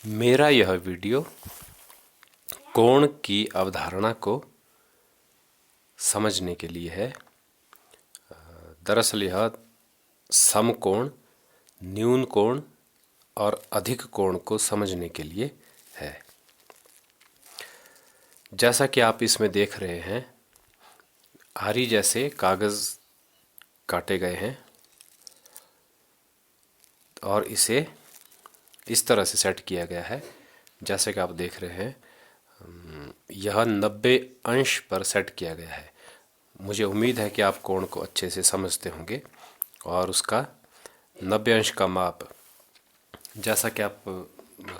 मेरा यह वीडियो कोण की अवधारणा को समझने के लिए है। दरअसल यह समकोण, न्यून कोण और अधिक कोण को समझने के लिए है। जैसा कि आप इसमें देख रहे हैं, आरी जैसे कागज़ काटे गए हैं और इसे इस तरह से सेट किया गया है। जैसे कि आप देख रहे हैं, यह 90 अंश पर सेट किया गया है। मुझे उम्मीद है कि आप कोण को अच्छे से समझते होंगे और उसका 90 अंश का माप, जैसा कि आप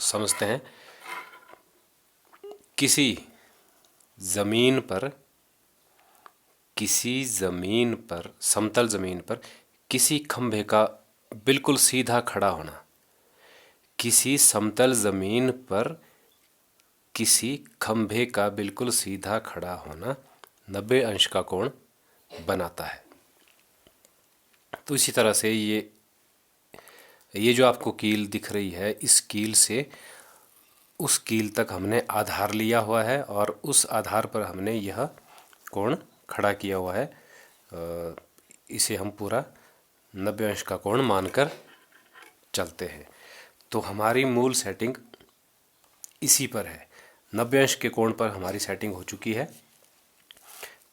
समझते हैं, किसी ज़मीन पर समतल ज़मीन पर किसी खंभे का बिल्कुल सीधा खड़ा होना, किसी समतल ज़मीन पर किसी खंभे का बिल्कुल सीधा खड़ा होना 90 अंश का कोण बनाता है। तो इसी तरह से ये जो आपको कील दिख रही है, इस कील से उस कील तक हमने आधार लिया हुआ है और उस आधार पर हमने यह कोण खड़ा किया हुआ है। इसे हम पूरा 90 अंश का कोण मानकर चलते हैं। तो हमारी मूल सेटिंग इसी पर है। 90 अंश के कोण पर हमारी सेटिंग हो चुकी है।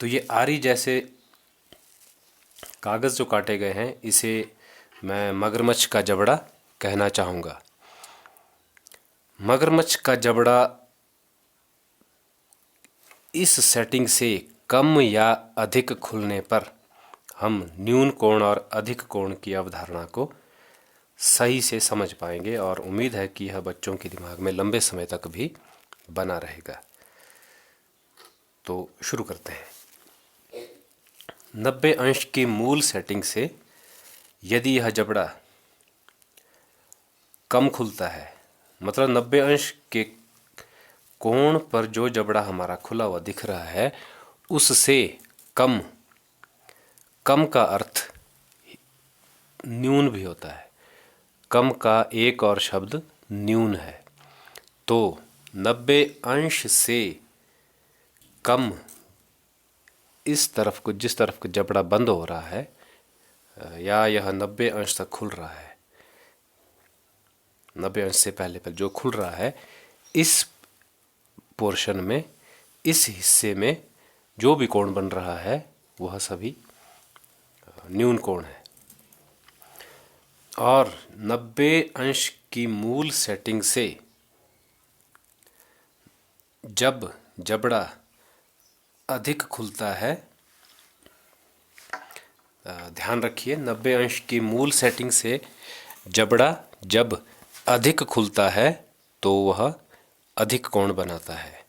तो ये आरी जैसे कागज़ जो काटे गए हैं, इसे मैं मगरमच्छ का जबड़ा कहना चाहूँगा। मगरमच्छ का जबड़ा इस सेटिंग से कम या अधिक खुलने पर हम न्यून कोण और अधिक कोण की अवधारणा को सही से समझ पाएंगे और उम्मीद है कि यह बच्चों के दिमाग में लंबे समय तक भी बना रहेगा। तो शुरू करते हैं। 90 अंश की मूल सेटिंग से यदि यह जबड़ा कम खुलता है, मतलब 90 अंश के कोण पर जो जबड़ा हमारा खुला हुआ दिख रहा है, उससे कम, कम का अर्थ न्यून भी होता है। कम का एक और शब्द न्यून है। तो 90 अंश से कम, इस तरफ को, जिस तरफ को जबड़ा बंद हो रहा है या यह 90 अंश तक खुल रहा है, 90 अंश से पहले पर जो खुल रहा है, इस पोर्शन में, इस हिस्से में जो भी कोण बन रहा है वह सभी न्यून कोण है। और 90 अंश की मूल सेटिंग से जब जबड़ा अधिक खुलता है, ध्यान रखिए, 90 अंश की मूल सेटिंग से जबड़ा जब अधिक खुलता है तो वह अधिक कोण बनाता है।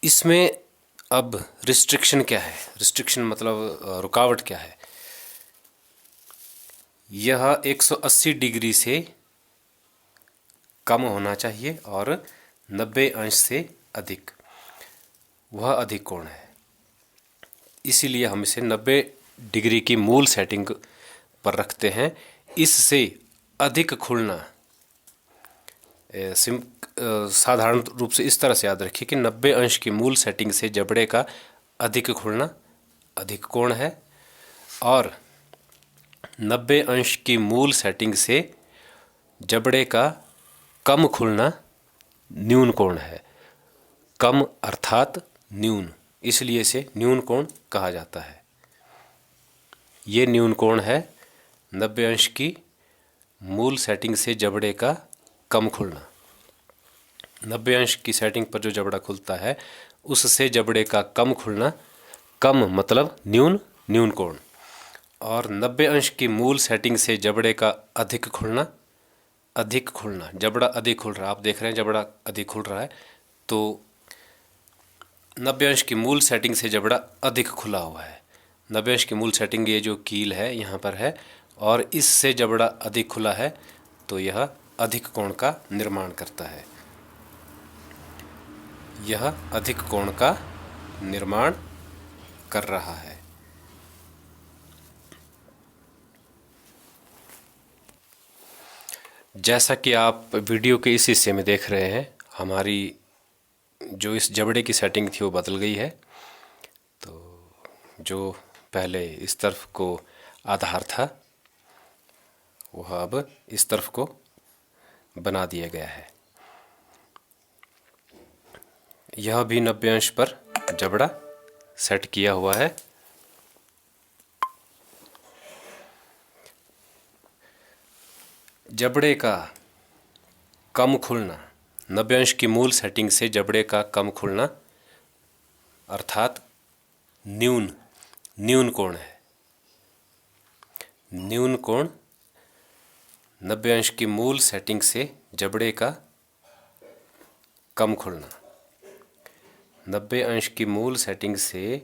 इसमें अब रिस्ट्रिक्शन क्या है? रिस्ट्रिक्शन मतलब रुकावट क्या है? यह 180 डिग्री से कम होना चाहिए और 90 अंश से अधिक, वह अधिक कोण है। इसीलिए हम इसे 90 डिग्री की मूल सेटिंग पर रखते हैं। इससे अधिक खुलना, साधारण रूप से इस तरह से याद रखिए कि 90 अंश की मूल सेटिंग से जबड़े का अधिक खुलना अधिक कोण है और 90 अंश की मूल सेटिंग से जबड़े का कम खुलना न्यून कोण है। कम अर्थात न्यून, इसलिए इसे न्यून कोण कहा जाता है। ये न्यून कोण है 90 अंश की मूल सेटिंग से जबड़े का कम खुलना। 90 अंश की सेटिंग पर जो जबड़ा खुलता है उससे जबड़े का कम खुलना, कम मतलब न्यून, न्यून कोण। और 90 अंश की मूल सेटिंग से जबड़े का अधिक खुलना, अधिक खुलना, जबड़ा अधिक खुल रहा है, आप देख रहे हैं जबड़ा अधिक खुल रहा है, तो 90 अंश की मूल सेटिंग से जबड़ा अधिक खुला हुआ है। 90 अंश की मूल सेटिंग ये जो कील है यहाँ पर है और इससे जबड़ा अधिक खुला है तो यह अधिक कोण का निर्माण करता है। यह अधिक कोण का निर्माण कर रहा है। जैसा कि आप वीडियो के इस हिस्से में देख रहे हैं, हमारी जो इस जबड़े की सेटिंग थी वो बदल गई है। तो जो पहले इस तरफ को आधार था वह अब इस तरफ को बना दिया गया है। यह भी 90 अंश पर जबड़ा सेट किया हुआ है। जबड़े का कम खुलना, 90 अंश की मूल सेटिंग से जबड़े का कम खुलना अर्थात न्यून कोण है। न्यून कोण 90 अंश की मूल सेटिंग से जबड़े का कम खुलना, 90 अंश की मूल सेटिंग से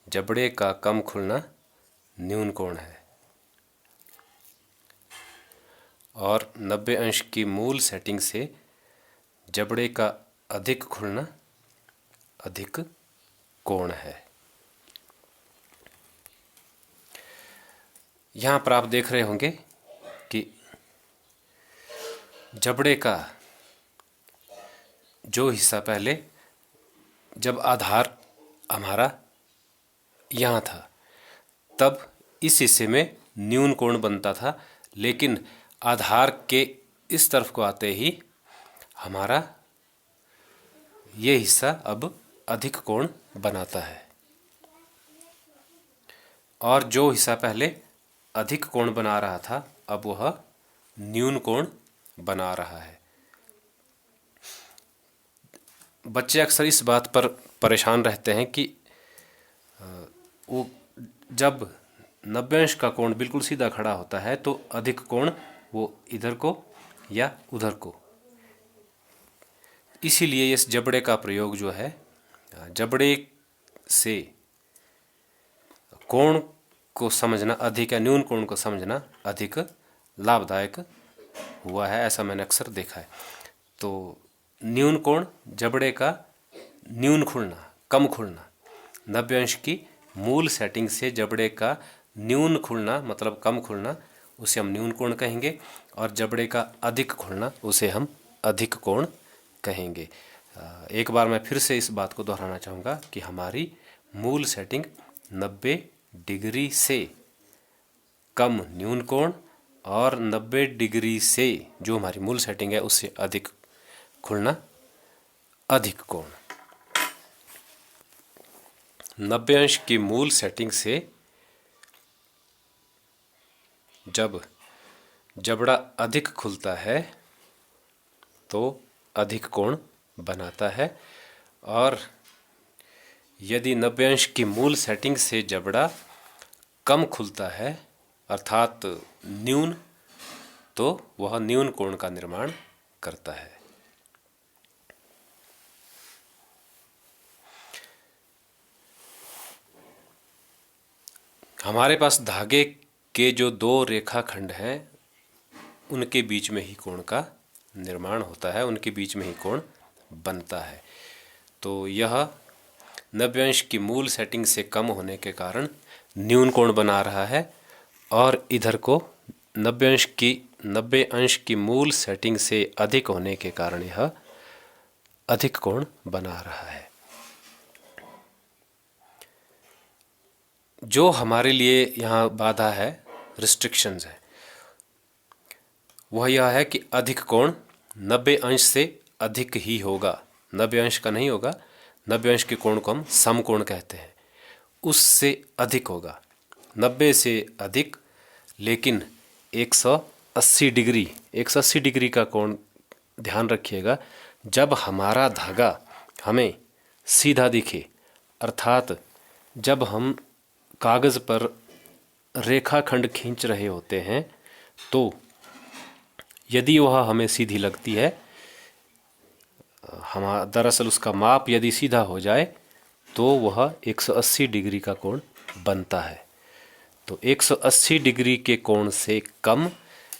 जबड़े का कम खुलना न्यून कोण है। और 90 अंश की मूल सेटिंग से जबड़े का अधिक खुलना अधिक कोण है। यहाँ पर आप देख रहे होंगे कि जबड़े का जो हिस्सा पहले जब आधार हमारा यहाँ था तब इस हिस्से में न्यून कोण बनता था, लेकिन आधार के इस तरफ को आते ही हमारा ये हिस्सा अब अधिक कोण बनाता है। और जो हिस्सा पहले अधिक कोण बना रहा था अब वह न्यून कोण बना रहा है। बच्चे अक्सर इस बात पर परेशान रहते हैं कि वो जब 90 अंश का कोण बिल्कुल सीधा खड़ा होता है तो अधिक कोण वो इधर को या उधर को। इसीलिए इस जबड़े का प्रयोग जो है, जबड़े से कोण को समझना अधिक या न्यून कोण को समझना अधिक लाभदायक हुआ है, ऐसा मैंने अक्सर देखा है। तो न्यून कोण जबड़े का न्यून खुलना, कम खुलना, 90 अंश की मूल सेटिंग से जबड़े का न्यून खुलना मतलब कम खुलना, उसे हम न्यून कोण कहेंगे। और जबड़े का अधिक खुलना उसे हम अधिक कोण कहेंगे। एक बार मैं फिर से इस बात को दोहराना चाहूँगा कि हमारी मूल सेटिंग 90 डिग्री से कम न्यून कोण और 90 डिग्री से जो हमारी मूल सेटिंग है उससे अधिक खुलना अधिक कोण। 90 अंश की मूल सेटिंग से जब जबड़ा अधिक खुलता है तो अधिक कोण बनाता है, और यदि 90 अंश की मूल सेटिंग से जबड़ा कम खुलता है अर्थात न्यून, तो वह न्यून कोण का निर्माण करता है। हमारे पास धागे के जो दो रेखाखंड हैं उनके बीच में ही कोण का निर्माण होता है, उनके बीच में ही कोण बनता है। तो यह 90 अंश की मूल सेटिंग से कम होने के कारण न्यून कोण बना रहा है, और इधर को 90 अंश की मूल सेटिंग से अधिक होने के कारण यह अधिक कोण बना रहा है। जो हमारे लिए यहाँ बाधा है, रिस्ट्रिक्शंस है, वह यह है कि अधिक कोण 90 अंश से अधिक ही होगा, 90 अंश का नहीं होगा। 90 अंश के कोण को हम समकोण कहते हैं, उससे अधिक होगा, 90 से अधिक, लेकिन 180 डिग्री का कोण ध्यान रखिएगा। जब हमारा धागा हमें सीधा दिखे, अर्थात जब हम कागज़ पर रेखाखंड खींच रहे होते हैं तो यदि वह हमें सीधी लगती है, हम दरअसल उसका माप यदि सीधा हो जाए तो वह 180 डिग्री का कोण बनता है। तो 180 डिग्री के कोण से कम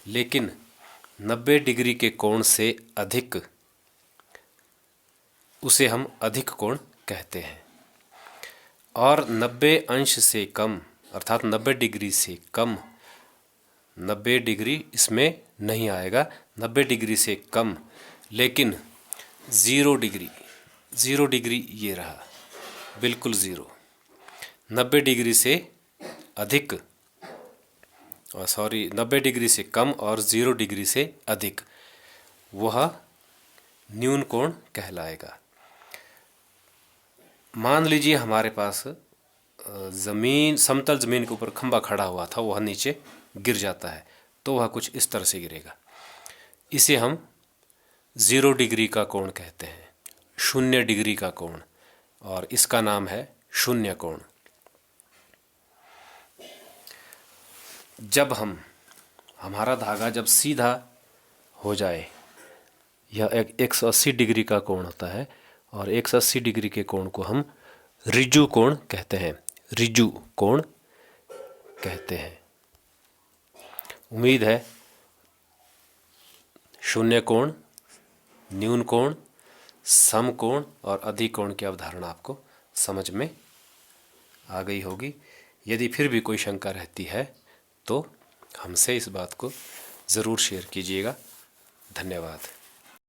लेकिन 90 डिग्री के कोण से अधिक, उसे हम अधिक कोण कहते हैं। और 90 अंश से कम अर्थात 90 डिग्री से कम, 90 डिग्री इसमें नहीं आएगा 90 डिग्री से कम। लेकिन 0 डिग्री, 0 डिग्री ये रहा, बिल्कुल 0। 90 डिग्री से अधिक, 90 डिग्री से कम और 0 डिग्री से अधिक, वह न्यून कोण कहलाएगा। मान लीजिए हमारे पास समतल ज़मीन के ऊपर खंभा खड़ा हुआ था, वह नीचे गिर जाता है, तो वह कुछ इस तरह से गिरेगा। इसे हम 0 डिग्री का कोण कहते हैं, 0 डिग्री का कोण, और इसका नाम है शून्य कोण। जब हमारा धागा जब सीधा हो जाए, यह एक 180 डिग्री का कोण होता है, और 180 डिग्री के कोण को हम ऋजु कोण कहते हैं, ऋजु कोण कहते हैं। उम्मीद है शून्य कोण, न्यून कोण, सम कोण और अधिक कोण की अवधारणा आपको समझ में आ गई होगी। यदि फिर भी कोई शंका रहती है तो हमसे इस बात को ज़रूर शेयर कीजिएगा। धन्यवाद।